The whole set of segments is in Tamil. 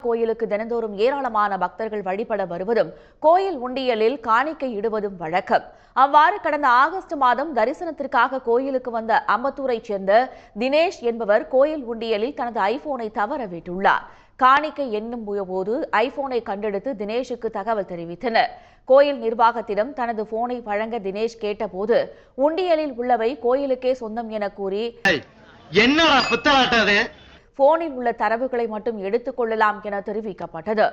கோயிலுக்கு தினந்தோறும் ஏராளமான பக்தர்கள் வழிபட வருவதும் கோயில் உண்டியலில் காணிக்கை இடுவதும் வழக்கம். அவ்வாறு கடந்த ஆகஸ்ட் மாதம் தரிசனத்திற்காக கோயிலுக்கு வந்த அம்பத்தூரைச் சேர்ந்த தினேஷ் என்பவர் கோயில் உண்டியலில் தனது ஐபோனை தவற விட்டுள்ளார். காணிக்கை எண்ணும் போது ஐபோனை கண்டெடுத்து தினேஷுக்கு தகவல் தெரிவித்தனர். கோயில் நிர்வாகத்திடம் தனது போனை வழங்க தினேஷ் கேட்டபோது உண்டியலில் உள்ளவை கோயிலுக்கே சொந்தம் என கூறி போனில் உள்ள தரவுகளை மட்டும் எடுத்துக் கொள்ளலாம் என தெரிவிக்கப்பட்டது.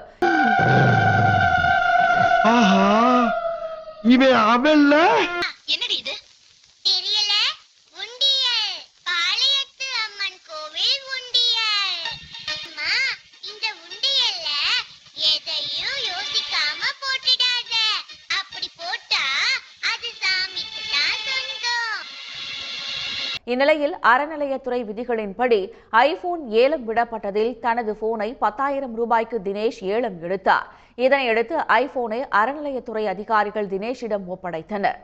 இந்நிலையில் அறநிலையத்துறை விதிகளின்படி ஐபோன் ஏலம் விடப்பட்டதில் தனது போனை 10,000 ரூபாய்க்கு தினேஷ் ஏலம் எடுத்தார். இதனையடுத்து ஐபோனை அறநிலையத்துறை அதிகாரிகள் தினேஷிடம் ஒப்படைத்தனர்.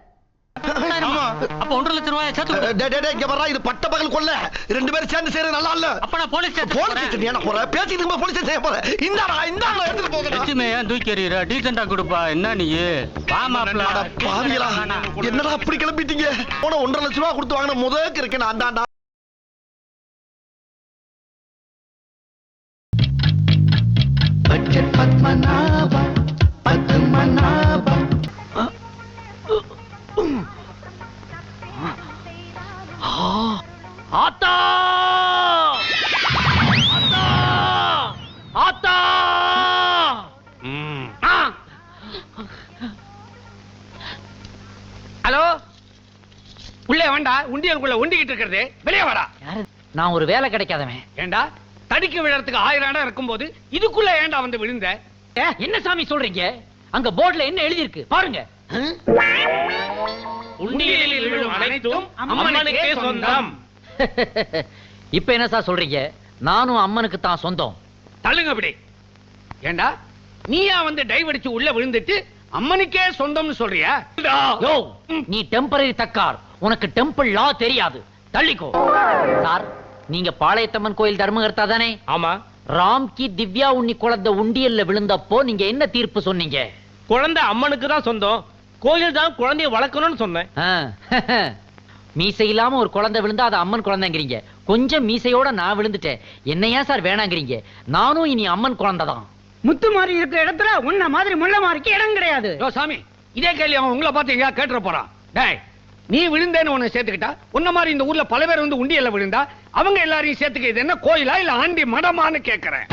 என்னடா அப்படி கிளம்பிட்டீங்க? 1.5 லட்சம் ரூபாய் கொடுத்து வாங்கின முதலுக்கு இருக்கேன் நான் தான்டா. ஆத்தா ஆத்தா ஹலோ, உள்ளே வேண்டா. உண்டியலுக்குள்ள உண்டிக்கிட்டு இருக்கிறது, வெளியே வாடா. நான் ஒரு வேலை கிடைக்காதவன். ஏண்டா, தடிக்கு விழறதுக்கு 1000 இடம் இருக்கும் போது இதுக்குள்ள ஏண்டா வந்து விழுந்த? என்ன சாமி சொல்றீங்க? அங்க போர்டுல என்ன எழுதி இருக்கு பாருங்க. உண்டியலில் விழும் அனைத்தும் அம்மனுக்கே சொந்தம். இப்ப என்ன சார் சொல்றீங்க? நானும் அம்மனுக்கு தான் சொந்தம். தள்ளுங்க அப்படி. ஏண்டா, நீயா வந்து டைவ் அடிச்சு உள்ள விழுந்துட்டு அம்மனுக்கே சொந்தம்னு சொல்றியா? யோ, நீ டெம்பரரி தக்கார். உனக்கு டெம்பிள் லா தெரியாது. தள்ளிக்கோ. சார், நீங்க பாளையத்தம்மன் கோயில் தர்மகர்த்தா தானே? ஆமா. ராம்கி திவ்யா உண்ணி குழந்தை உண்டியல்ல விழுந்தப்போ நீங்க என்ன தீர்ப்பு சொன்னீங்க? குழந்தை அம்மனுக்கு தான் சொந்தம், கோயில் தான் குழந்தைய வளர்க்கணும்னு சொன்னேன். மீசை இல்லாம ஒரு குழந்தை விழுந்தா அது அம்மன் குழந்தைங்கிறீங்க. கொஞ்சம் மீசையோட நான் விழுந்துட்டேன், என்னையா சார் வேணாங்கிறீங்க? நானும் இனி அம்மன் குழந்தை தான். முத்து மாதிரி இருக்கிற இடத்துல உன்ன மாதிரி முள்ள மாதிரிக்கு இடம் கிடையாது. சாமி, இதே கேள்வி அவன் உங்களை பார்த்து எங்கயா கேட்டுற போறான். டேய், நீ விழுந்தேன்னு உன்னை சேர்த்துக்கிட்டா, உன்ன மாதிரி இந்த ஊர்ல பல பேர் வந்து உண்டியல்ல விழுந்தா அவங்க எல்லாரையும் சேர்த்துக்க இது என்ன கோயிலா இல்ல ஆண்டி மடமான்னு கேட்கிறேன்.